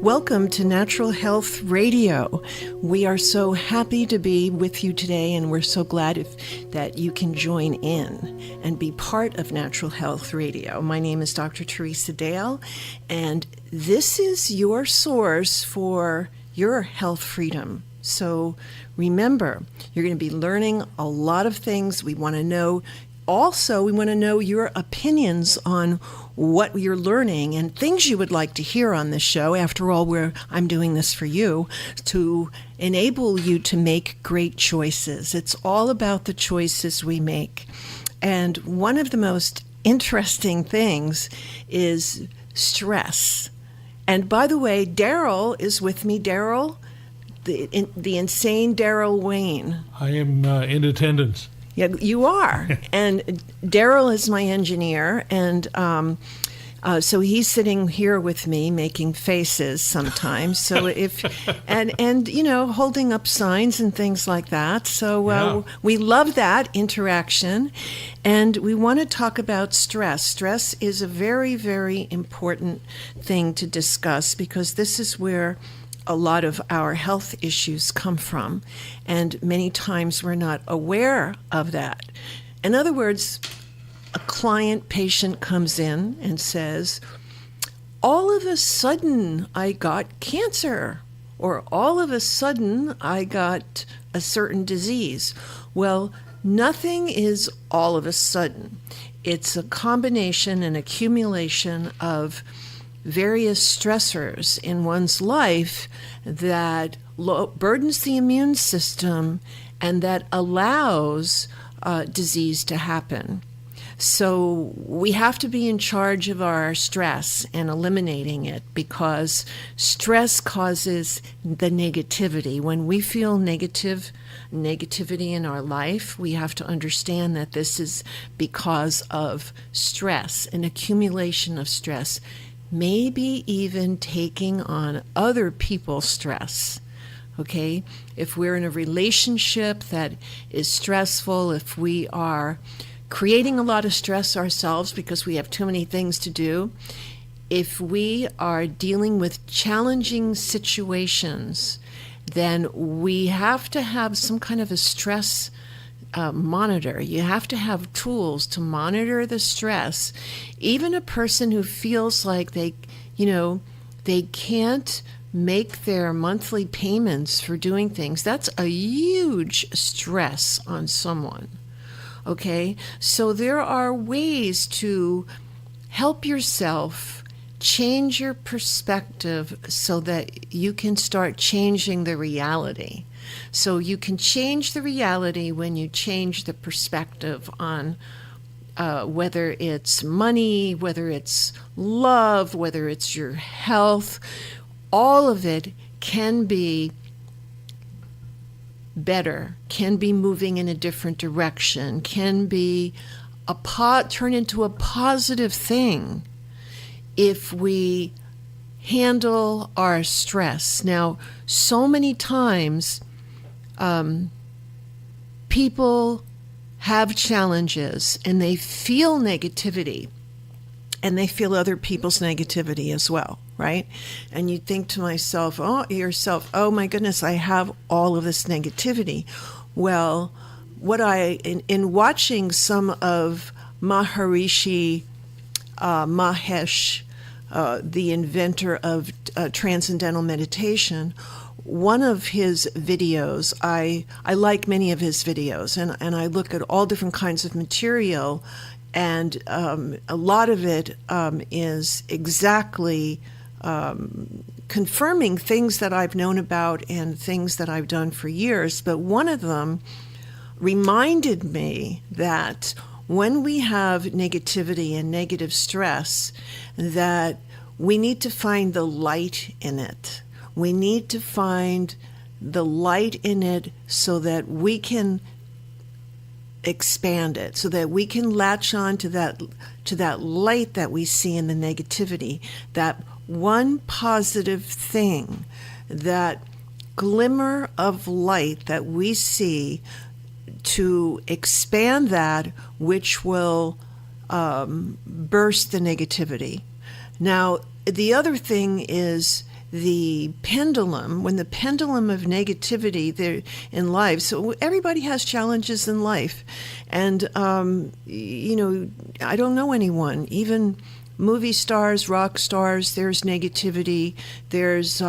Welcome to Natural Health Radio. We are so happy to be with you today, and we're so glad that you can join in and be part of Natural Health Radio. My name is Dr. Teresa Dale, and this is your source for your health freedom. So remember, you're going to be learning a lot of things. We want to know your opinions on what you're learning and things you would like to hear on this show. After all, I'm doing this for you to enable you to make great choices. It's all about the choices we make. And one of the most interesting things is stress. And by the way, Daryl is with me. Daryl, the insane Daryl Wayne. I am in attendance. Yeah, you are. And Daryl is my engineer, and so he's sitting here with me making faces sometimes. So and holding up signs and things like that. So we love that interaction, and we want to talk about stress. Stress is a very, very important thing to discuss because this is where a lot of our health issues come from, and many times we're not aware of that. In other words, a patient comes in and says, all of a sudden I got cancer, or all of a sudden I got a certain disease. Well, nothing is all of a sudden. It's a combination and accumulation of various stressors in one's life that burdens the immune system and that allows disease to happen. So we have to be in charge of our stress and eliminating it, because stress causes the negativity. When we feel negativity in our life, we have to understand that this is because of stress, an accumulation of stress. Maybe even taking on other people's stress, okay? If we're in a relationship that is stressful, if we are creating a lot of stress ourselves because we have too many things to do, if we are dealing with challenging situations, then we have to have some kind of a stress monitor. You have to have tools to monitor the stress. Even a person who feels like they can't make their monthly payments for doing things, that's a huge stress on someone. Okay? So there are ways to help yourself change your perspective so that you can start changing the reality. So you can change the reality when you change the perspective on whether it's money, whether it's love, whether it's your health. All of it can be better, can be moving in a different direction, can be turn into a positive thing if we handle our stress. Now, so many times people have challenges and they feel negativity, and they feel other people's negativity as well, right? And you think to yourself, oh my goodness, I have all of this negativity. Well, in watching some of Maharishi Mahesh, the inventor of transcendental meditation, one of his videos, I like many of his videos, and I look at all different kinds of material, and a lot of it is exactly confirming things that I've known about and things that I've done for years. But one of them reminded me that when we have negativity and negative stress, that we need to find the light in it. We need to find the light in it so that we can expand it, so that we can latch on to that light that we see in the negativity, that one positive thing, that glimmer of light that we see, to expand that, which will burst the negativity. Now, the other thing is the pendulum, when the pendulum of negativity there in life, so everybody has challenges in life. And, I don't know anyone, even movie stars, rock stars, there's negativity, there's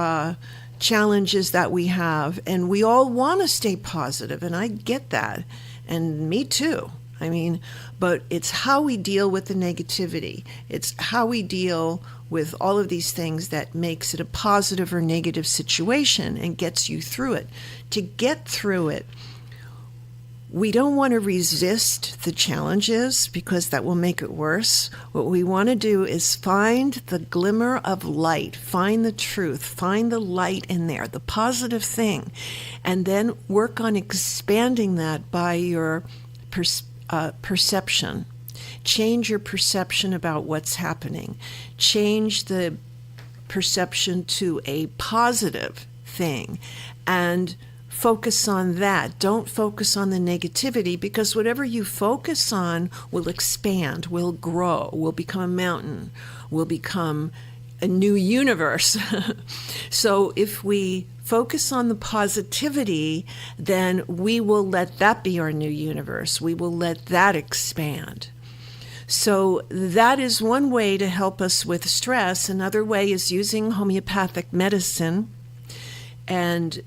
challenges that we have, and we all want to stay positive, and I get that, and me too. I mean, but it's how we deal with the negativity. It's how we deal with all of these things that makes it a positive or negative situation and gets you through it. To get through it, we don't want to resist the challenges because that will make it worse. What we want to do is find the glimmer of light, find the truth, find the light in there, the positive thing, and then work on expanding that by your perception. Change your perception about what's happening. Change the perception to a positive thing and focus on that. Don't focus on the negativity, because whatever you focus on will expand, will grow, will become a mountain, will become a new universe. So if we focus on the positivity, then we will let that be our new universe. We will let that expand. So that is one way to help us with stress. Another way is using homeopathic medicine, and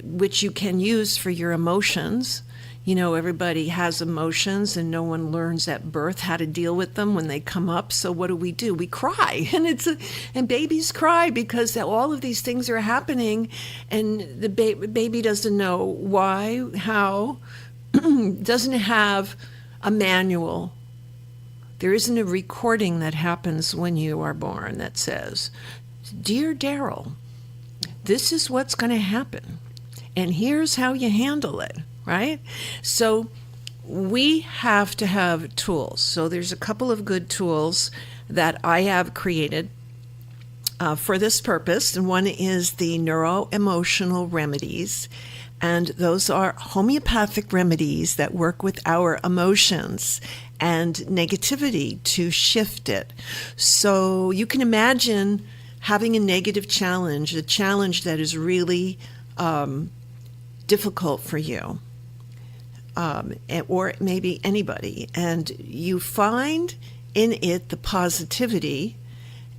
which you can use for your emotions. You know, everybody has emotions, and no one learns at birth how to deal with them when they come up. So what do? We cry, and babies cry because all of these things are happening, and the baby doesn't know why, how, doesn't have a manual. There isn't a recording that happens when you are born that says, "Dear Daryl, this is what's going to happen, and here's how you handle it," right? So we have to have tools. So there's a couple of good tools that I have created for this purpose, and one is the neuro-emotional remedies, and those are homeopathic remedies that work with our emotions and negativity to shift it. So you can imagine having a negative challenge, a challenge that is really difficult for you, or maybe anybody, and you find in it the positivity,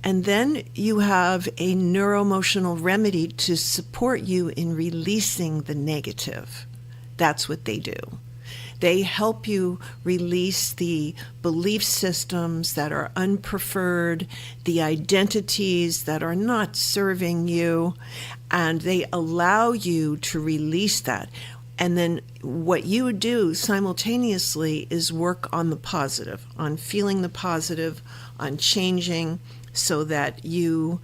and then you have a neuroemotional remedy to support you in releasing the negative. That's what they do. They help you release the belief systems that are unpreferred, the identities that are not serving you, and they allow you to release that. And then what you would do simultaneously is work on the positive, on feeling the positive, on changing so that you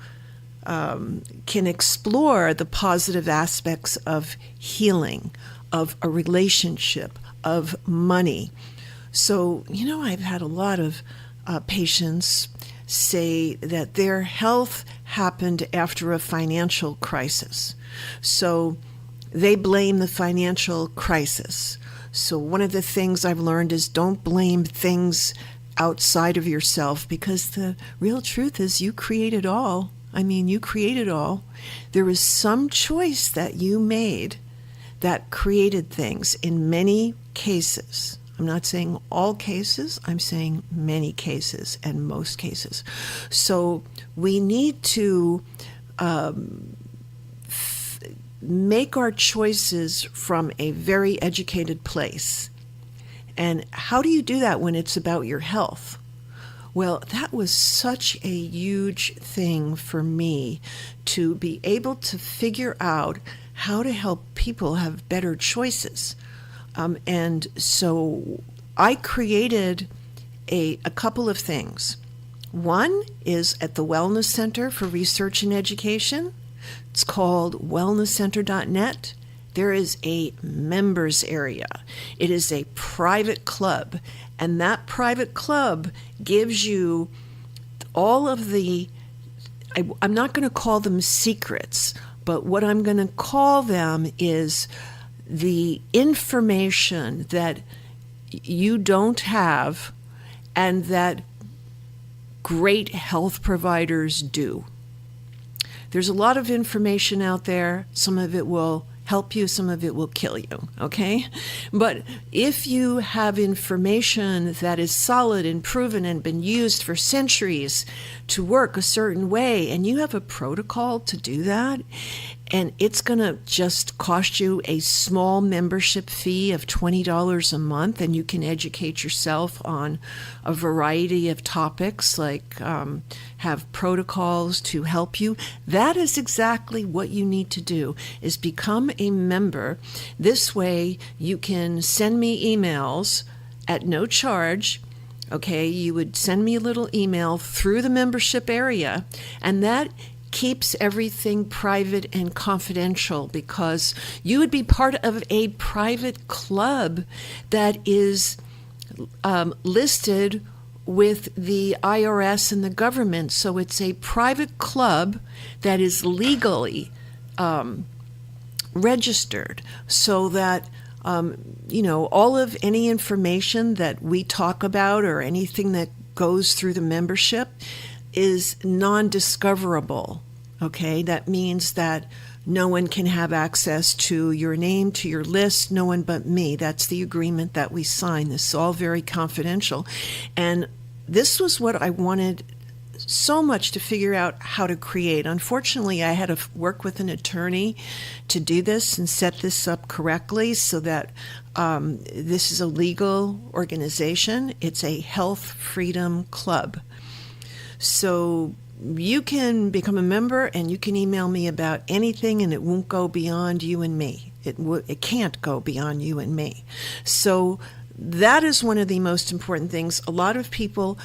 can explore the positive aspects of healing, of a relationship, of money. So, I've had a lot of patients say that their health happened after a financial crisis. So they blame the financial crisis. So one of the things I've learned is don't blame things outside of yourself, because the real truth is you create it all. You create it all. There is some choice that you made that created things in many cases. I'm not saying all cases, I'm saying many cases and most cases. So we need to make our choices from a very educated place. And how do you do that when it's about your health? Well, that was such a huge thing for me, to be able to figure out how to help people have better choices. And so I created a couple of things. One is at the Wellness Center for Research and Education. It's called wellnesscenter.net. There is a members area. It is a private club, and that private club gives you all of the, I'm not going to call them secrets, but what I'm going to call them is the information that you don't have and that great health providers do. there's a lot of information out there. Some of it will help you, some of it will kill you, okay? But if you have information that is solid and proven and been used for centuries to work a certain way, and you have a protocol to do that, and it's going to just cost you a small membership fee of $20 a month, and you can educate yourself on a variety of topics, like have protocols to help you. That is exactly what you need to do, is become a member. This way you can send me emails at no charge. Okay, you would send me a little email through the membership area, and that keeps everything private and confidential, because you would be part of a private club that is listed with the IRS and the government. So it's a private club that is legally registered, so that all of any information that we talk about or anything that goes through the membership is non-discoverable. Okay, that means that no one can have access to your name, to your list, no one but me. That's the agreement that we signed. This is all very confidential. And this was what I wanted so much to figure out how to create. Unfortunately, I had to work with an attorney to do this and set this up correctly, so that this is a legal organization. It's a health freedom club. So you can become a member, and you can email me about anything, and it won't go beyond you and me. It can't go beyond you and me. So that is one of the most important things. A lot of people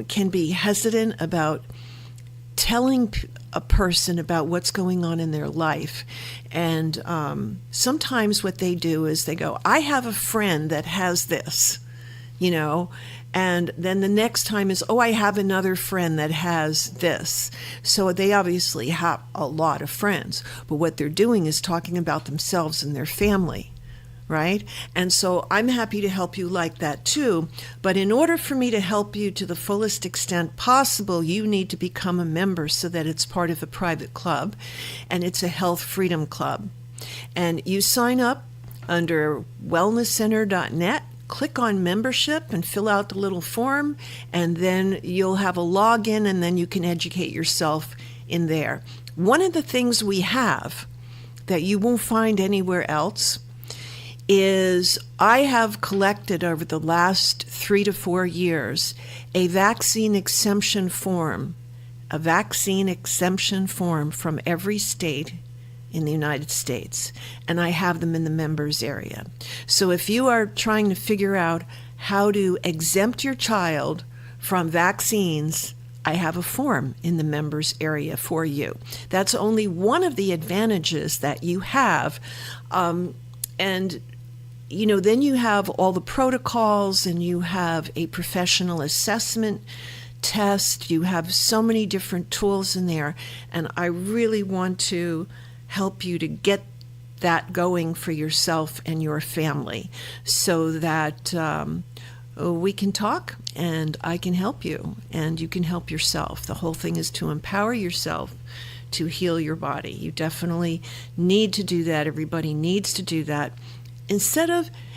can be hesitant about telling a person about what's going on in their life. And sometimes what they do is they go, I have a friend that has this, and then the next time is, I have another friend that has this. So they obviously have a lot of friends, but what they're doing is talking about themselves and their family, right? And so I'm happy to help you like that too. But in order for me to help you to the fullest extent possible, you need to become a member, so that it's part of a private club, and it's a health freedom club. And you sign up under wellnesscenter.net. Click on membership and fill out the little form, and then you'll have a login, and then you can educate yourself in there. One of the things we have that you won't find anywhere else is I have collected over the last 3 to 4 years a vaccine exemption form from every state in the United States, and I have them in the members area. So if you are trying to figure out how to exempt your child from vaccines, I have a form in the members area for you. That's only one of the advantages that you have. Then you have all the protocols, and you have a professional assessment test. You have so many different tools in there, and I really want to help you to get that going for yourself and your family, so that we can talk, and I can help you, and you can help yourself. The whole thing is to empower yourself to heal your body. You definitely need to do that. Everybody needs to do that.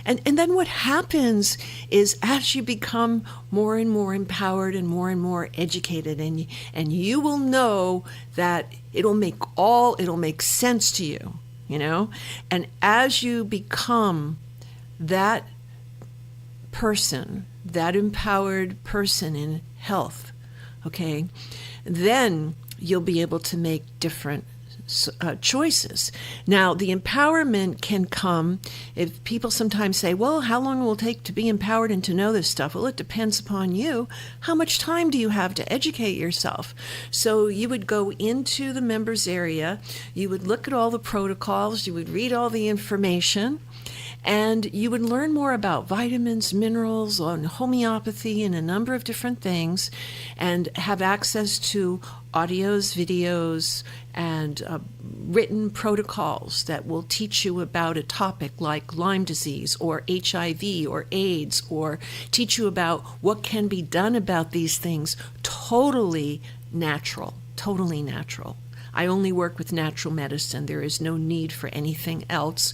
And then what happens is, as you become more and more empowered and more educated, and you will know that it'll make sense to you, And as you become that person, that empowered person in health, okay, then you'll be able to make different choices. Now, the empowerment can come if people sometimes say, well, how long will it take to be empowered and to know this stuff? Well, it depends upon you. How much time do you have to educate yourself? So you would go into the members area, you would look at all the protocols, you would read all the information, and you would learn more about vitamins, minerals, on homeopathy, and a number of different things, and have access to audios, videos, and written protocols that will teach you about a topic like Lyme disease or HIV or AIDS, or teach you about what can be done about these things. Totally natural. I only work with natural medicine. There is no need for anything else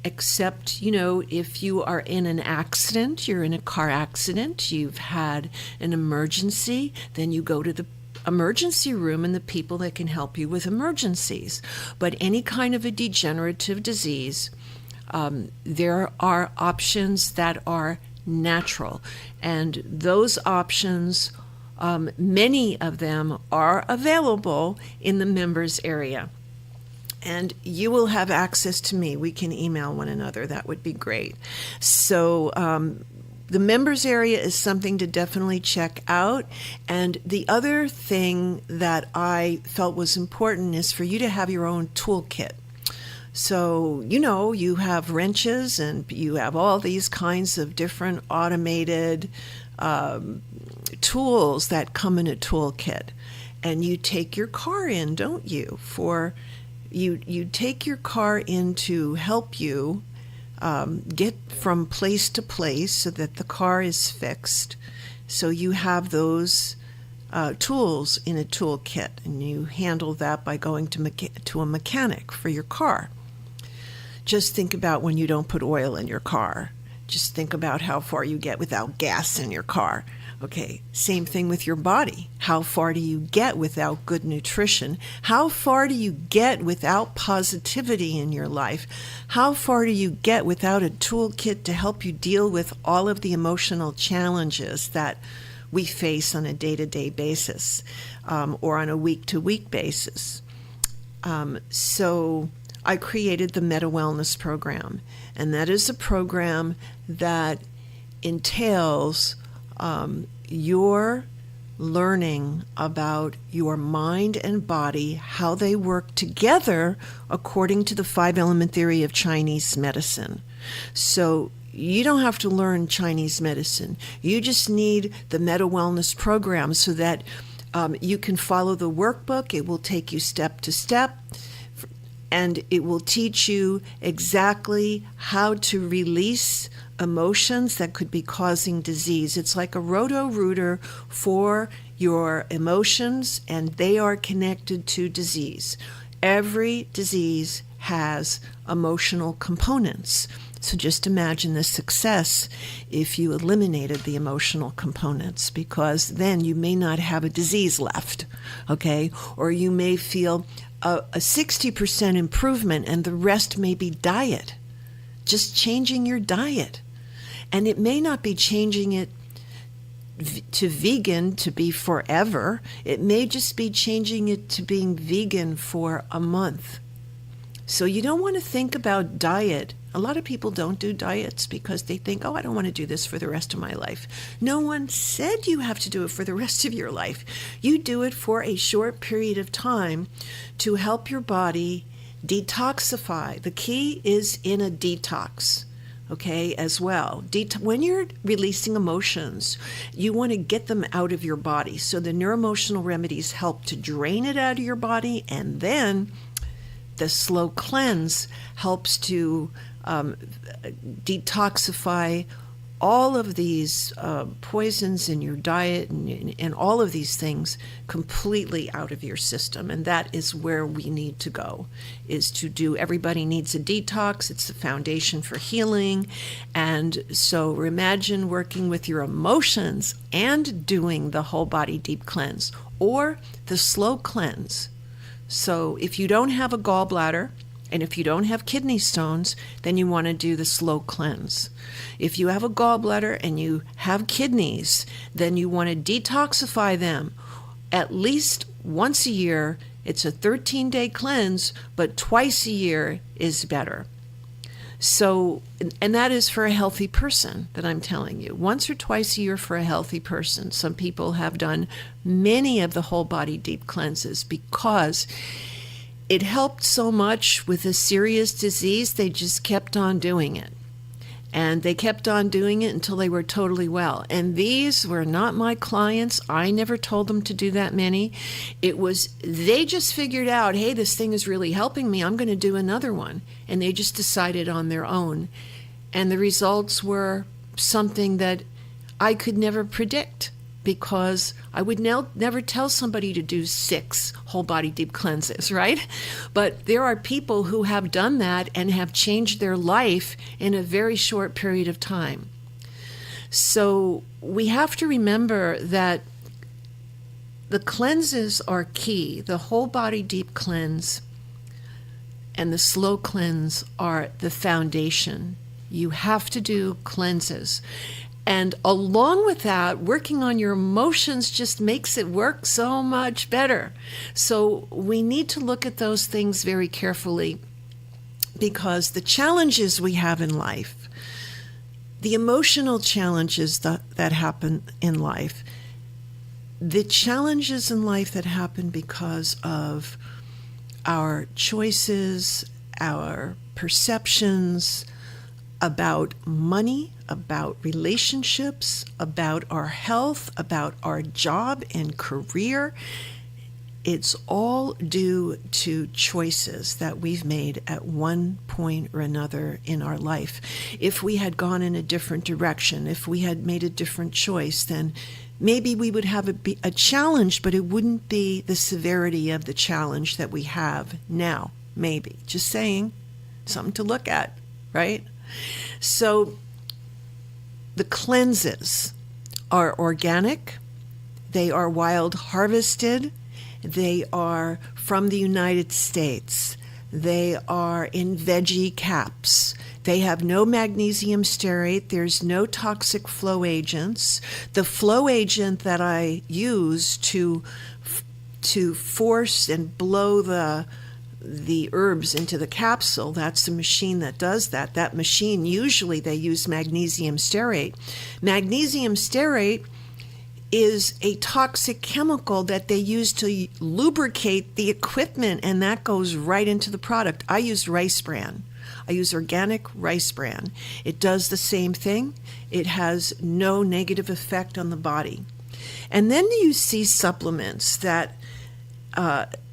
except, if you are in an accident, you're in a car accident, you've had an emergency, then you go to the emergency room and the people that can help you with emergencies. But any kind of a degenerative disease, there are options that are natural. And those options, many of them are available in the members area. And you will have access to me. We can email one another. That would be great. So the members area is something to definitely check out. And the other thing that I felt was important is for you to have your own toolkit. So, you have wrenches and you have all these kinds of different automated tools that come in a toolkit. And you take your car in, don't you? You take your in to help you get from place to place so that the car is fixed. So you have those tools in a toolkit, and you handle that by going to a mechanic for your car. Just think about when you don't put oil in your car. Just think about how far you get without gas in your car. Okay, same thing with your body. How far do you get without good nutrition? How far do you get without positivity in your life? How far do you get without a toolkit to help you deal with all of the emotional challenges that we face on a day-to-day basis or on a week-to-week basis? So I created the Meta Wellness Program, and that is a program that entails your learning about your mind and body, how they work together according to the 5-element theory of Chinese medicine. So you don't have to learn Chinese medicine. You just need the Meta Wellness Program so that you can follow the workbook. It will take you step to step, and it will teach you exactly how to release emotions that could be causing disease. It's like a roto-rooter for your emotions, and they are connected to disease. Every disease has emotional components. So just imagine the success if you eliminated the emotional components, because then you may not have a disease left, okay? Or you may feel a 60% improvement and the rest may be diet. Just changing your diet. And it may not be changing it to vegan to be forever. It may just be changing it to being vegan for a month. So you don't want to think about diet. A lot of people don't do diets because they think, I don't want to do this for the rest of my life. No one said you have to do it for the rest of your life. You do it for a short period of time to help your body detoxify. The key is in a detox. Okay, as well. When you're releasing emotions, you want to get them out of your body. So the neuroemotional remedies help to drain it out of your body, and then the slow cleanse helps to detoxify all of these poisons in your diet and all of these things completely out of your system. And that is where we need to go, is to do, everybody needs a detox. It's the foundation for healing. And so imagine working with your emotions and doing the whole body deep cleanse or the slow cleanse. So if you don't have a gallbladder, and if you don't have kidney stones, then you want to do the slow cleanse. If you have a gallbladder and you have kidneys, then you want to detoxify them at least once a year. It's a 13-day cleanse, but twice a year is better. So, and that is for a healthy person that I'm telling you. Once or twice a year for a healthy person. Some people have done many of the whole body deep cleanses because it helped so much with a serious disease, they just kept on doing it. And they kept on doing it until they were totally well. And these were not my clients. I never told them to do that many. It was, they just figured out, hey, this thing is really helping me. I'm going to do another one. And they just decided on their own. And the results were something that I could never predict. because I would never tell somebody to do 6 whole body deep cleanses, right? But there are people who have done that and have changed their life in a very short period of time. So we have to remember that the cleanses are key. The whole body deep cleanse and the slow cleanse are the foundation. You have to do cleanses. And along with that, working on your emotions just makes it work so much better. So we need to look at those things very carefully, because the challenges we have in life, the emotional challenges that happen in life, the challenges in life that happen because of our choices, our perceptions about money, about relationships, about our health, about our job and career, it's all due to choices that we've made at one point or another in our life. If we had gone in a different direction, if we had made a different choice, then maybe we would have a challenge, but it wouldn't be the severity of the challenge that we have now. Maybe. Just saying. Something to look at, right? So the cleanses are organic. They are wild harvested. They are from the United States. They are in veggie caps. They have no magnesium stearate. There's no toxic flow agents. The flow agent that I use to force and blow the herbs into the capsule, that's the machine that does that. That machine, usually they use magnesium stearate. Magnesium stearate is a toxic chemical that they use to lubricate the equipment, and that goes right into the product. I use rice bran. I use organic rice bran. It does the same thing. It has no negative effect on the body. And then you see supplements that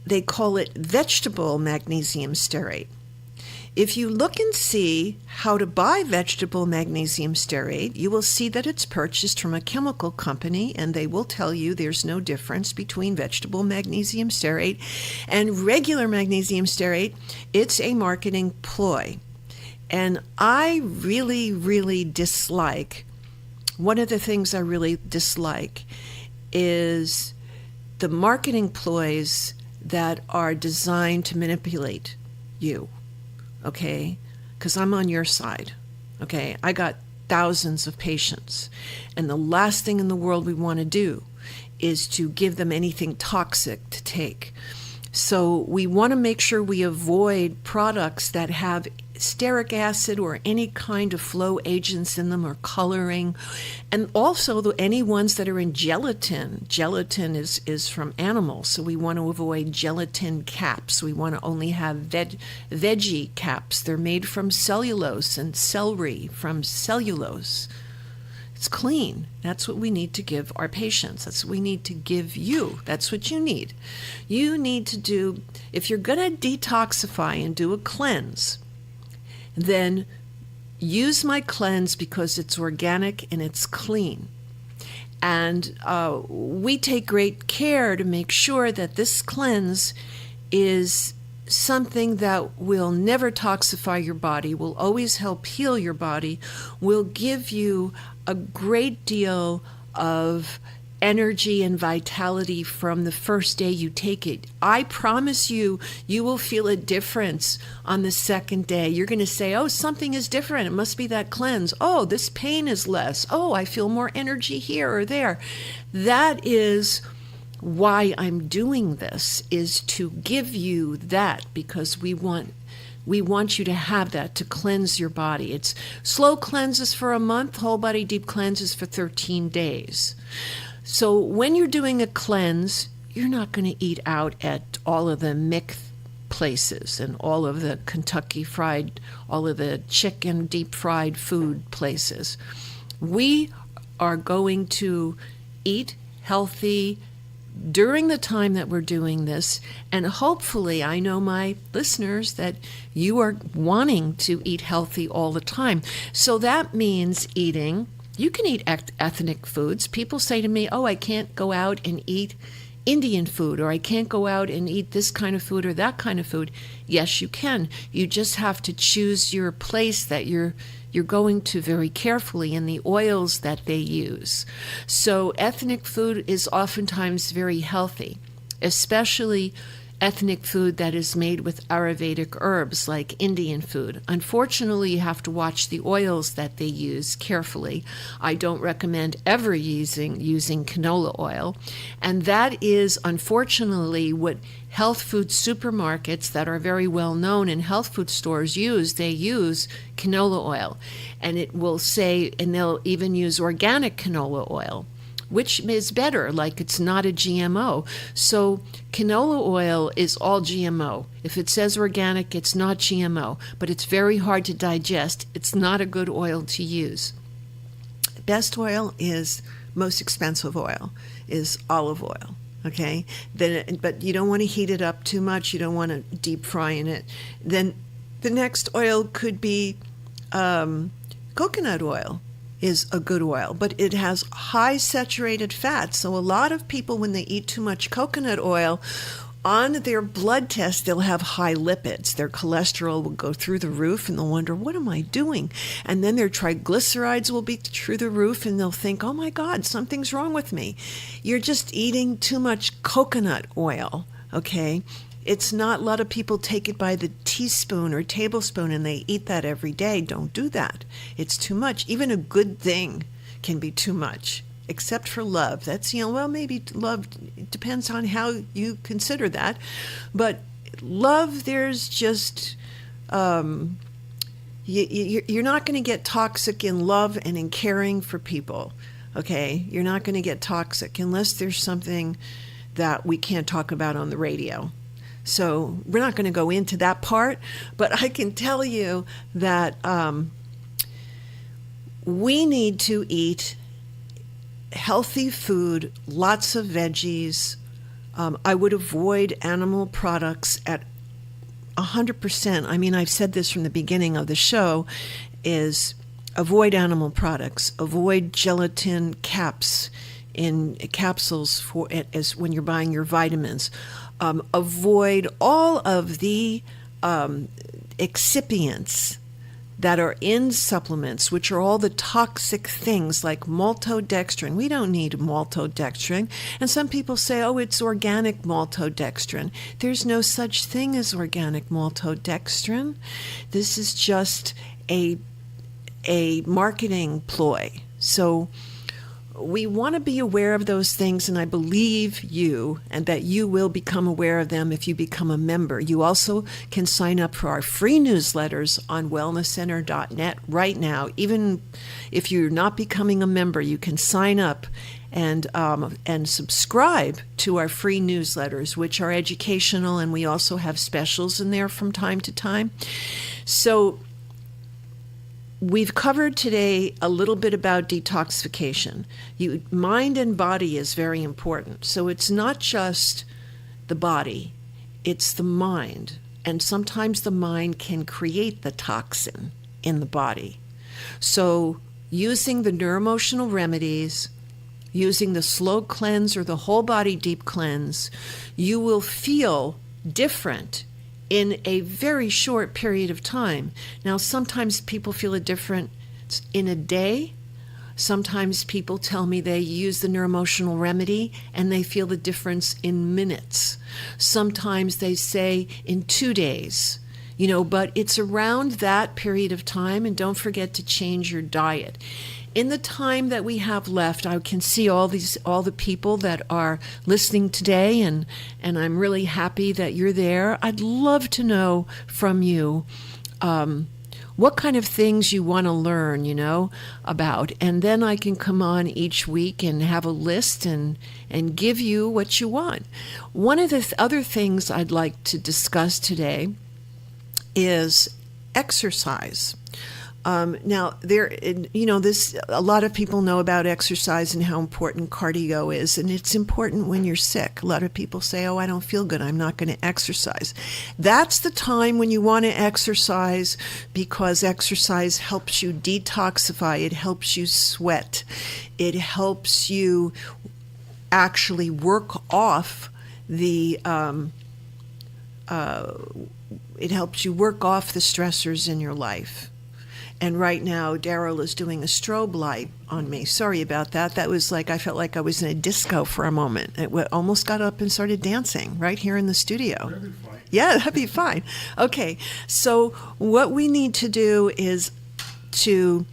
they call it vegetable magnesium stearate. If you look and see how to buy vegetable magnesium stearate, you will see that it's purchased from a chemical company, and they will tell you there's no difference between vegetable magnesium stearate and regular magnesium stearate. It's a marketing ploy. And I really, really dislike, one of the things I really dislike is the marketing ploys that are designed to manipulate you. Okay, because I'm on your side. Okay, I got thousands of patients, and the last thing in the world we want to do is to give them anything toxic to take. So we want to make sure we avoid products that have stearic acid or any kind of flow agents in them or coloring, and also any ones that are in gelatin. Gelatin is from animals, so we want to avoid gelatin caps. We want to only have veggie caps. They're made from cellulose and celery from cellulose. It's clean. That's what we need to give our patients. That's what we need to give you. That's what you need. You need to do, if you're going to detoxify and do a cleanse, then use my cleanse because it's organic and it's clean. And we take great care to make sure that this cleanse is something that will never toxify your body, will always help heal your body, will give you a great deal of energy and vitality from the first day you take it. I promise you, you will feel a difference on the second day. You're going to say, oh, something is different. It must be that cleanse. Oh, this pain is less. Oh, I feel more energy here or there. That is why I'm doing this, is to give you that, because we want you to have that to cleanse your body. It's slow cleanses for a month, whole body deep cleanses for 13 days. So when you're doing a cleanse, you're not going to eat out at all of the Mick places and all of the Kentucky fried, all of the chicken deep fried food places. We are going to eat healthy during the time that we're doing this, and hopefully, I know my listeners that you are wanting to eat healthy all the time. So that means eating You can eat ethnic foods. People say to me, oh, I can't go out and eat Indian food, or I can't go out and eat this kind of food or that kind of food. Yes, you can. You just have to choose your place that you're going to very carefully, and the oils that they use. So ethnic food is oftentimes very healthy, especially ethnic food that is made with Ayurvedic herbs like Indian food. Unfortunately, you have to watch the oils that they use carefully. I don't recommend ever using canola oil. And that is, unfortunately, what health food supermarkets that are very well known in health food stores use. They use canola oil. And it will say, and they'll even use organic canola oil, which is better, like it's not a GMO. So canola oil is all GMO. If it says organic, it's not GMO, but it's very hard to digest. It's not a good oil to use. Best oil is, most expensive oil is olive oil, okay? But you don't want to heat it up too much. You don't want to deep fry in it. Then the next oil could be coconut oil. Is a good oil, but it has high saturated fat. So a lot of people, when they eat too much coconut oil, on their blood test, they'll have high lipids. Their cholesterol will go through the roof, and they'll wonder, what am I doing? And then their triglycerides will be through the roof, and they'll think, oh my God, something's wrong with me. You're just eating too much coconut oil, okay? It's not, a lot of people take it by the teaspoon or tablespoon and they eat that every day. Don't do that. It's too much. Even a good thing can be too much, except for love. That's, well, maybe love, it depends on how you consider that. But love, there's just, you're not going to get toxic in love and in caring for people, okay? You're not going to get toxic unless there's something that we can't talk about on the radio. So we're not going to go into that part, but I can tell you that we need to eat healthy food, lots of veggies. I would avoid animal products at 100%. I mean, I've said this from the beginning of the show, is avoid animal products, avoid gelatin caps in capsules as when you're buying your vitamins. Avoid all of the excipients that are in supplements, which are all the toxic things like maltodextrin. We don't need maltodextrin. And some people say, oh, it's organic maltodextrin. There's no such thing as organic maltodextrin. This is just a marketing ploy. So we want to be aware of those things, and I believe you, and that you will become aware of them if you become a member. You also can sign up for our free newsletters on wellnesscenter.net right now. Even if you're not becoming a member, you can sign up and subscribe to our free newsletters, which are educational, and we also have specials in there from time to time. So we've covered today a little bit about detoxification. Mind and body is very important. So it's not just the body, it's the mind. And sometimes the mind can create the toxin in the body. So using the neuroemotional remedies, using the slow cleanse or the whole body deep cleanse, you will feel different in a very short period of time. Now, sometimes people feel a difference in a day. Sometimes people tell me they use the neuroemotional remedy and they feel the difference in minutes. Sometimes they say in 2 days, but it's around that period of time, and don't forget to change your diet. In the time that we have left, I can see all the people that are listening today, and I'm really happy that you're there. I'd love to know from you what kind of things you want to learn, about. And then I can come on each week and have a list and give you what you want. One of the other things I'd like to discuss today is exercise. Now, this a lot of people know about exercise and how important cardio is, and it's important when you're sick. A lot of people say, "Oh, I don't feel good. I'm not going to exercise." That's the time when you want to exercise, because exercise helps you detoxify. It helps you sweat. It helps you actually work off the stressors in your life. And right now, Daryl is doing a strobe light on me. Sorry about that. That was like, I felt like I was in a disco for a moment. It almost got up and started dancing right here in the studio. That'd be fine. Yeah, that'd be fine. Okay, so what we need to do is to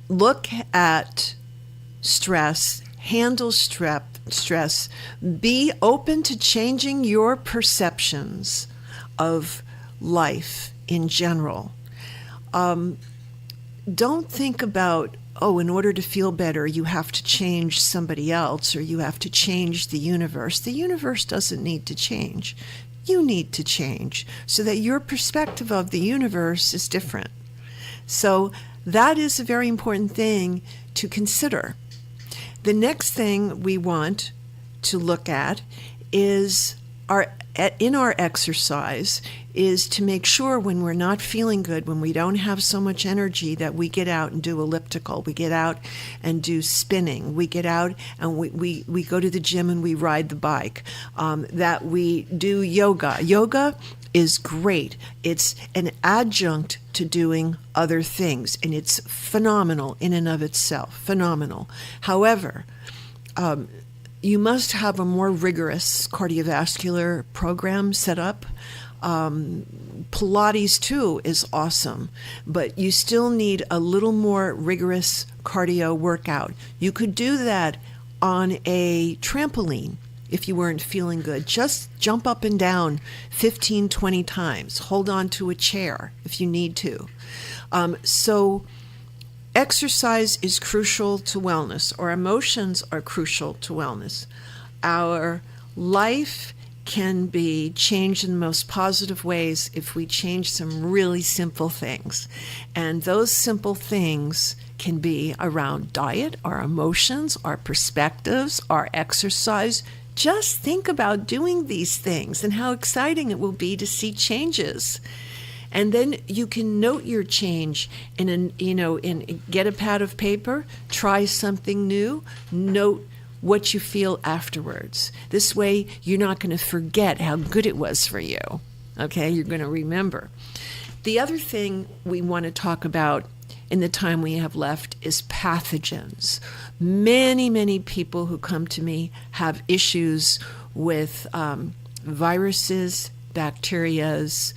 look at stress, handle stress, be open to changing your perceptions of life in general. Don't think about, in order to feel better, you have to change somebody else or you have to change the universe. The universe doesn't need to change. You need to change so that your perspective of the universe is different. So that is a very important thing to consider. The next thing we want to look at is in our exercise is to make sure when we're not feeling good, when we don't have so much energy, that we get out and do elliptical. We get out and do spinning. We get out and we go to the gym and we ride the bike. That we do yoga. Yoga is great. It's an adjunct to doing other things, and it's phenomenal in and of itself. Phenomenal. However, you must have a more rigorous cardiovascular program set up. Pilates too is awesome, but you still need a little more rigorous cardio workout. You could do that on a trampoline if you weren't feeling good. Just jump up and down 15, 20 times. Hold on to a chair if you need to. So exercise is crucial to wellness. Our emotions are crucial to wellness. Our life can be changed in the most positive ways if we change some really simple things. And those simple things can be around diet, our emotions, our perspectives, our exercise. Just think about doing these things and how exciting it will be to see changes. And then you can note your change get a pad of paper, try something new, note what you feel afterwards. This way, you're not going to forget how good it was for you. Okay, you're going to remember. The other thing we want to talk about in the time we have left is pathogens. Many, many people who come to me have issues with viruses, bacterias,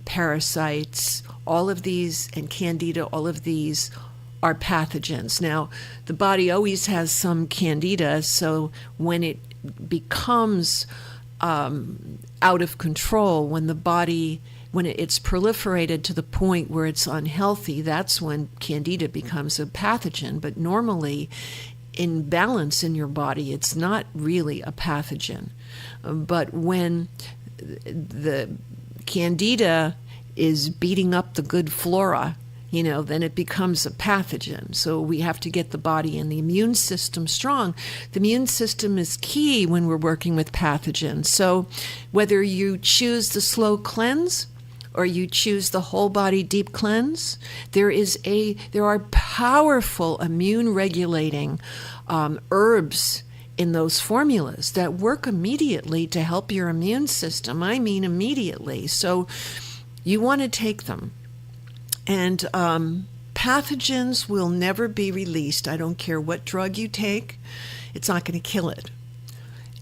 parasites, all of these, and candida, all of these are pathogens. Now, the body always has some candida, so when it becomes out of control, when it's proliferated to the point where it's unhealthy, that's when candida becomes a pathogen. But normally, in balance in your body, it's not really a pathogen. But when the candida is beating up the good flora, then it becomes a pathogen. So we have to get the body and the immune system strong. The immune system is key when we're working with pathogens. So whether you choose the slow cleanse or you choose the whole body deep cleanse, there are powerful immune regulating herbs in those formulas that work immediately to help your immune system. I mean immediately. So you want to take them. And pathogens will never be released. I don't care what drug you take. It's not going to kill it.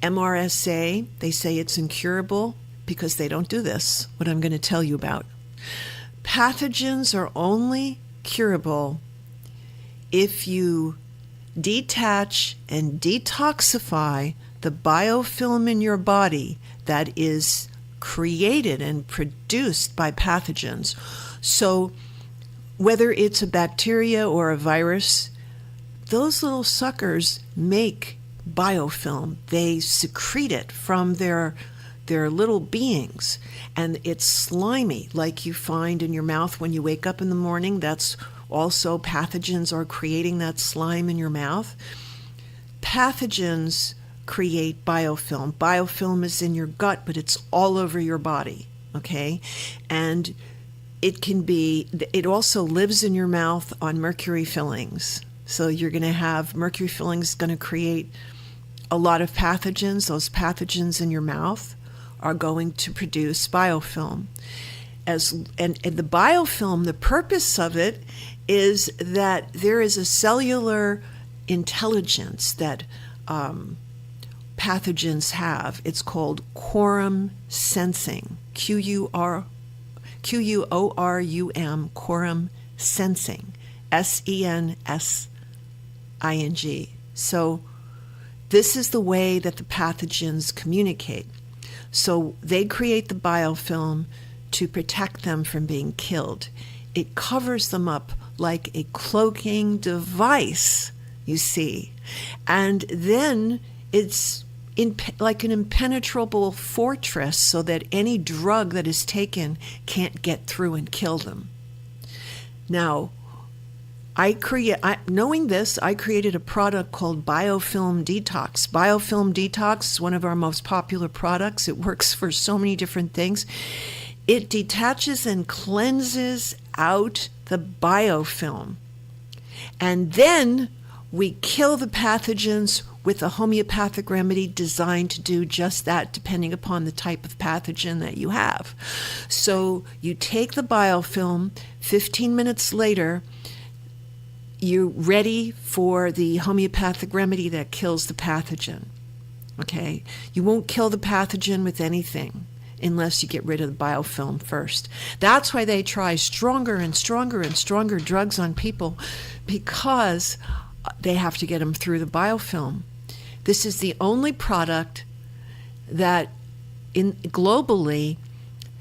MRSA, they say it's incurable because they don't do this, what I'm going to tell you about. Pathogens are only curable if you detach and detoxify the biofilm in your body that is created and produced by pathogens. So whether it's a bacteria or a virus, those little suckers make biofilm. They secrete it from their They're little beings, and it's slimy, like you find in your mouth when you wake up in the morning. That's also pathogens are creating that slime in your mouth. Pathogens create biofilm. Biofilm is in your gut, but it's all over your body, okay? And it also lives in your mouth on mercury fillings. So you're going to have mercury fillings going to create a lot of pathogens. Those pathogens in your mouth are going to produce biofilm. And the biofilm, the purpose of it is that there is a cellular intelligence that pathogens have. It's called quorum sensing, Quorum, quorum sensing, sensing. So this is the way that the pathogens communicate. So they create the biofilm to protect them from being killed. It covers them up like a cloaking device, you see. And then it's like an impenetrable fortress so that any drug that is taken can't get through and kill them. Now, knowing this, I created a product called Biofilm Detox. Biofilm Detox is one of our most popular products. It works for so many different things. It detaches and cleanses out the biofilm. And then we kill the pathogens with a homeopathic remedy designed to do just that, depending upon the type of pathogen that you have. So you take the biofilm, 15 minutes later, you're ready for the homeopathic remedy that kills the pathogen. Okay? You won't kill the pathogen with anything unless you get rid of the biofilm first. That's why they try stronger and stronger and stronger drugs on people, because they have to get them through the biofilm. This is the only product that globally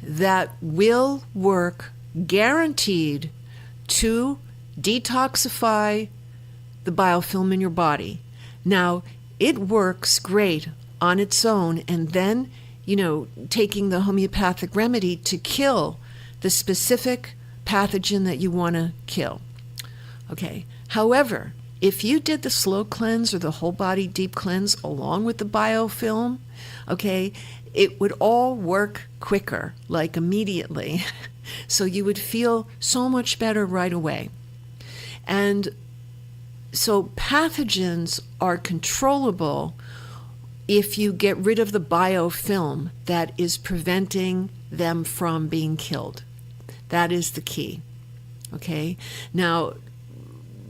that will work guaranteed to detoxify the biofilm in your body. Now, it works great on its own, and then, taking the homeopathic remedy to kill the specific pathogen that you want to kill. Okay. However, if you did the slow cleanse or the whole body deep cleanse along with the biofilm, okay, it would all work quicker, like immediately. So you would feel so much better right away. And so pathogens are controllable if you get rid of the biofilm that is preventing them from being killed. That is the key. Okay? Now,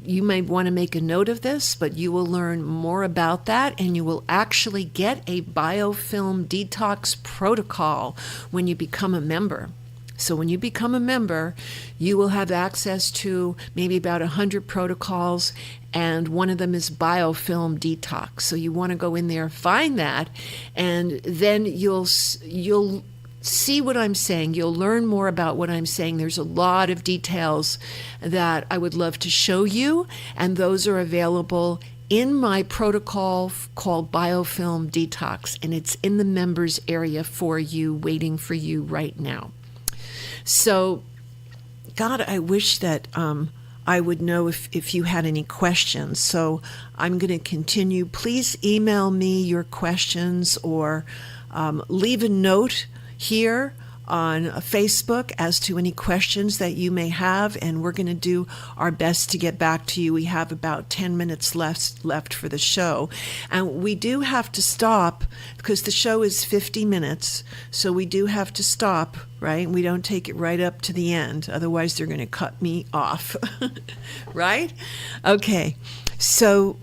you may want to make a note of this, but you will learn more about that, and you will actually get a biofilm detox protocol when you become a member. So when you become a member, you will have access to maybe about 100 protocols, and one of them is biofilm detox. So you want to go in there, find that, and then you'll see what I'm saying. You'll learn more about what I'm saying. There's a lot of details that I would love to show you, and those are available in my protocol called Biofilm Detox, and it's in the members area for you, waiting for you right now. So, God, I wish that I would know if you had any questions. So I'm going to continue. Please email me your questions, or leave a note here on Facebook as to any questions that you may have, and we're going to do our best to get back to you. We have about 10 minutes left for the show, and we do have to stop because the show is 50 minutes, so we do have to stop, right? We don't take it right up to the end, otherwise they're going to cut me off. Right? Okay. So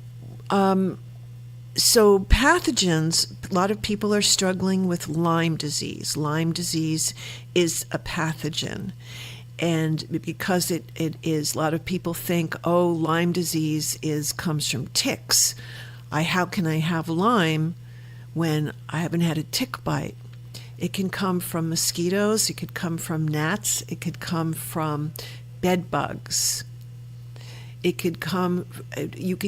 pathogens, a lot of people are struggling with Lyme disease. Lyme disease is a pathogen. And because it is, a lot of people think, oh, Lyme disease comes from ticks. How can I have Lyme when I haven't had a tick bite? It can come from mosquitoes. It could come from gnats. It could come from bed bugs. You could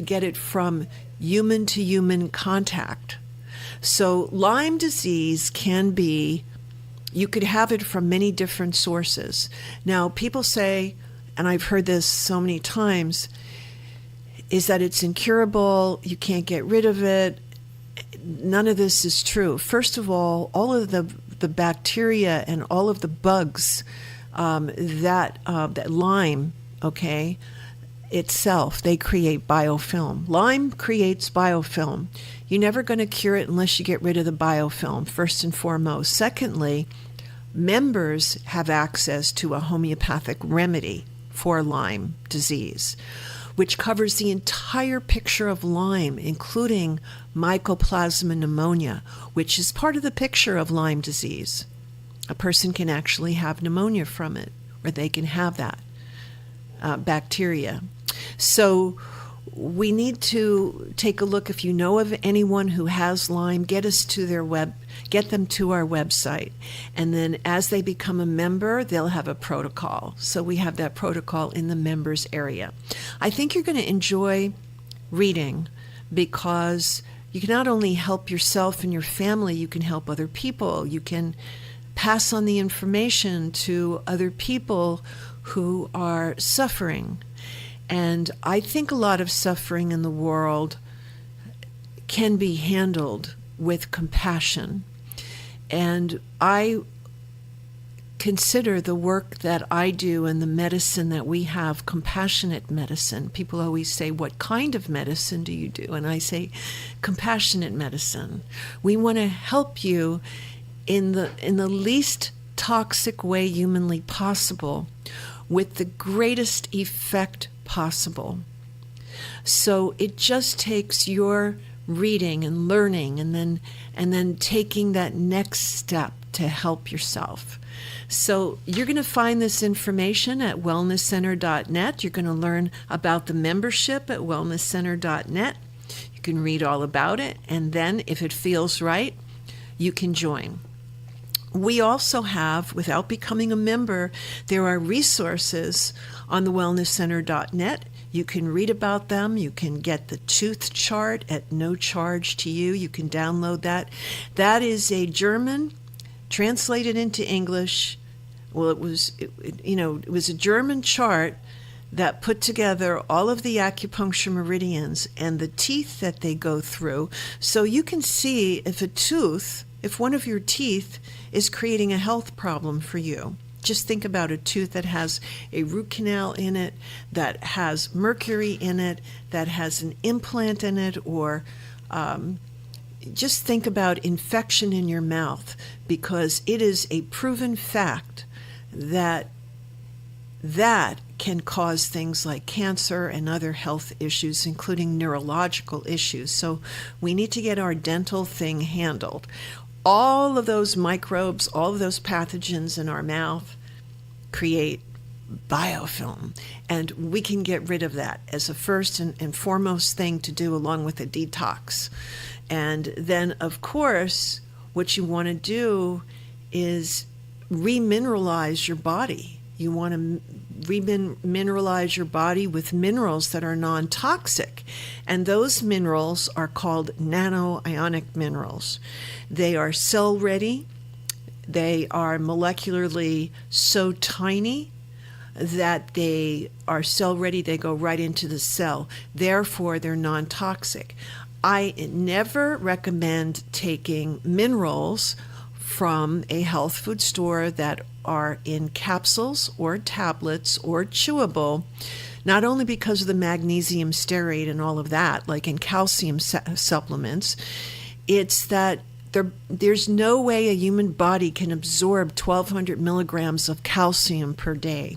get it from human to human contact. So Lyme disease you could have it from many different sources. Now, people say, and I've heard this so many times, is that it's incurable, you can't get rid of it. None of this is true. First of all of the bacteria and all of the bugs that Lyme, okay, itself, they create biofilm. Lyme creates biofilm. You're never going to cure it unless you get rid of the biofilm, first and foremost. Secondly, members have access to a homeopathic remedy for Lyme disease, which covers the entire picture of Lyme, including Mycoplasma pneumonia, which is part of the picture of Lyme disease. A person can actually have pneumonia from it, or they can have that bacteria. So we need to take a look. If you know of anyone who has Lyme, get them to our website. And then as they become a member, they'll have a protocol. So we have that protocol in the members area. I think you're going to enjoy reading because you can not only help yourself and your family, you can help other people. You can pass on the information to other people who are suffering. And I think a lot of suffering in the world can be handled with compassion. And I consider the work that I do and the medicine that we have compassionate medicine. People always say, what kind of medicine do you do? And I say, compassionate medicine. We want to help you in the least toxic way humanly possible with the greatest effect possible. So it just takes your reading and learning and then taking that next step to help yourself. So you're going to find this information at wellnesscenter.net. You're going to learn about the membership at wellnesscenter.net. You can read all about it, and then if it feels right, you can join. We also have, without becoming a member, there are resources on the wellnesscenter.net. You can read about them. You can get the tooth chart at no charge to you. You can download that. That is a German, translated into English. Well, it was a German chart that put together all of the acupuncture meridians and the teeth that they go through. So you can see if one of your teeth is creating a health problem for you. Just think about a tooth that has a root canal in it, that has mercury in it, that has an implant in it, or just think about infection in your mouth, because it is a proven fact that can cause things like cancer and other health issues, including neurological issues. So we need to get our dental thing handled. All of those microbes, all of those pathogens in our mouth create biofilm, and we can get rid of that as a first and foremost thing to do, along with a detox. And then, of course, what you want to do is remineralize your body. You want to remineralize your body with minerals that are non-toxic. And those minerals are called nanoionic minerals. They are cell-ready. They are molecularly so tiny that they are cell-ready. They go right into the cell. Therefore, they're non-toxic. I never recommend taking minerals from a health food store that are in capsules or tablets or chewable, not only because of the magnesium stearate and all of that, like in calcium supplements. It's that there's no way a human body can absorb 1,200 milligrams of calcium per day.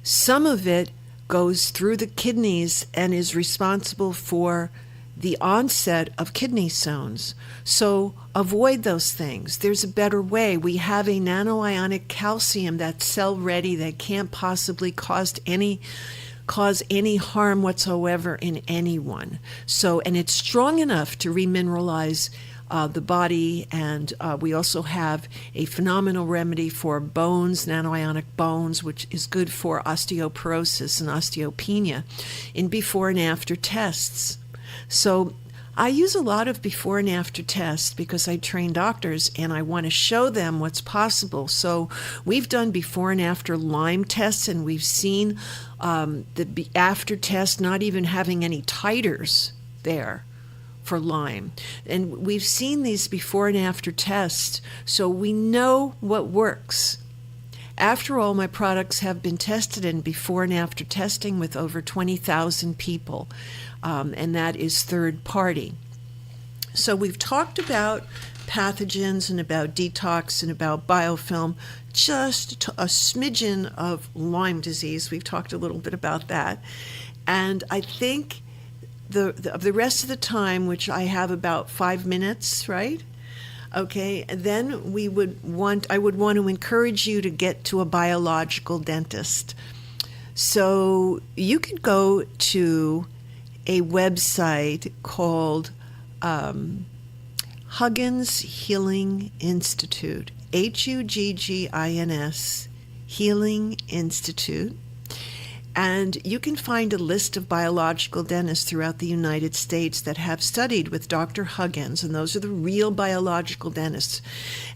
Some of it goes through the kidneys and is responsible for the onset of kidney stones. So avoid those things. There's a better way. We have a nanoionic calcium that's cell-ready that can't possibly cause any harm whatsoever in anyone. So, and it's strong enough to remineralize the body, and we also have a phenomenal remedy for bones, nanoionic bones, which is good for osteoporosis and osteopenia in before and after tests. So I use a lot of before and after tests because I train doctors and I want to show them what's possible. So we've done before and after Lyme tests, and we've seen the after test not even having any titers there for Lyme. And we've seen these before and after tests, so we know what works. After all, my products have been tested in before and after testing with over 20,000 people, and that is third party. So we've talked about pathogens and about detox and about biofilm, just a smidgen of Lyme disease. We've talked a little bit about that. And I think the rest of the time, which I have about 5 minutes, right? Okay, then I would want to encourage you to get to a biological dentist. So you could go to a website called Huggins Healing Institute, Huggins Healing Institute. And you can find a list of biological dentists throughout the United States that have studied with Dr. Huggins, and those are the real biological dentists.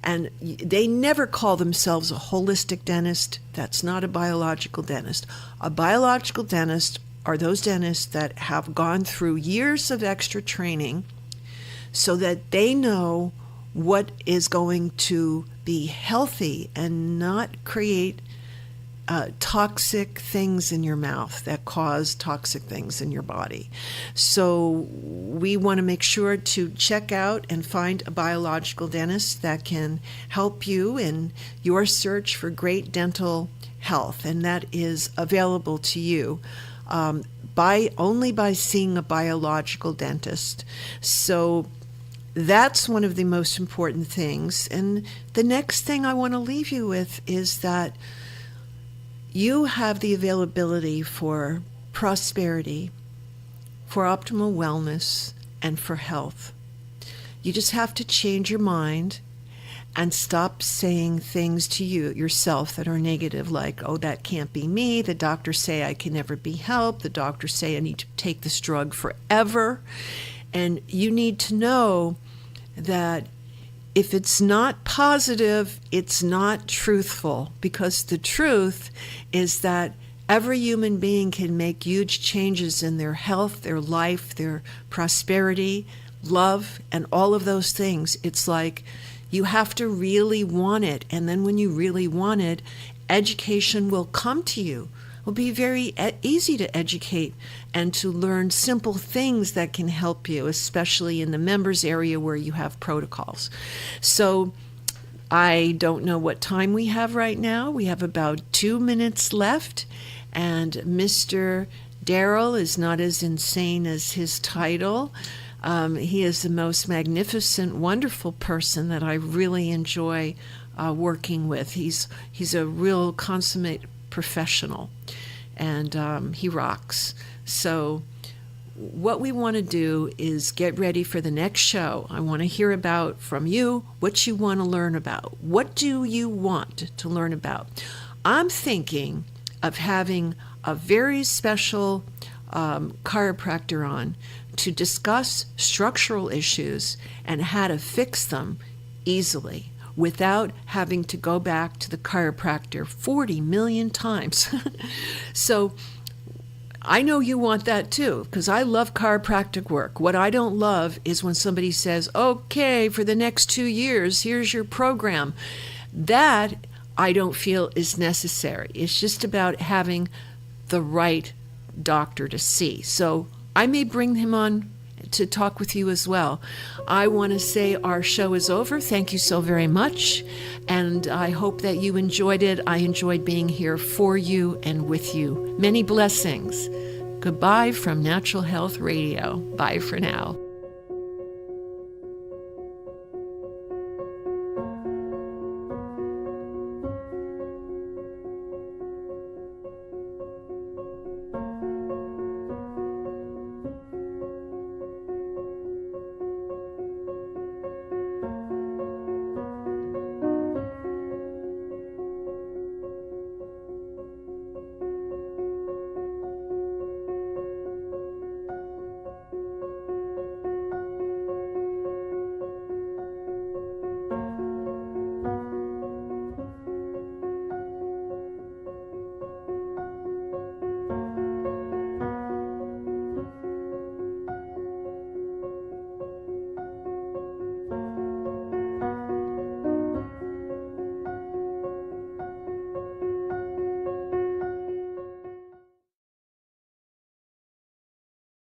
And they never call themselves a holistic dentist. That's not a biological dentist. A biological dentist are those dentists that have gone through years of extra training so that they know what is going to be healthy and not create toxic things in your mouth that cause toxic things in your body. So we want to make sure to check out and find a biological dentist that can help you in your search for great dental health, and that is available to you only by seeing a biological dentist. So that's one of the most important things. And the next thing I want to leave you with is that you have the availability for prosperity, for optimal wellness, and for health. You just have to change your mind and stop saying things to yourself that are negative, like, oh, that can't be me. The doctors say I can never be helped. The doctors say I need to take this drug forever. And you need to know that if it's not positive, it's not truthful, because the truth is that every human being can make huge changes in their health, their life, their prosperity, love, and all of those things. It's like you have to really want it, and then when you really want it, education will come to you. It will be very easy to educate and to learn simple things that can help you, especially in the members area where you have protocols. So I don't know what time we have right now. We have about 2 minutes left, and Mr. Daryl is not as insane as his title. He is the most magnificent, wonderful person that I really enjoy working with. He's a real consummate professional, and he rocks. So what we want to do is get ready for the next show. I want to hear about from you what you want to learn about. What do you want to learn about? I'm thinking of having a very special chiropractor on to discuss structural issues and how to fix them easily without having to go back to the chiropractor 40 million times. So I know you want that too, because I love chiropractic work. What I don't love is when somebody says, okay, for the next 2 years, here's your program. That I don't feel is necessary. It's just about having the right doctor to see. So I may bring him on to talk with you as well. I want to say our show is over. Thank you so very much. And I hope that you enjoyed it. I enjoyed being here for you and with you. Many blessings. Goodbye from Natural Health Radio. Bye for now.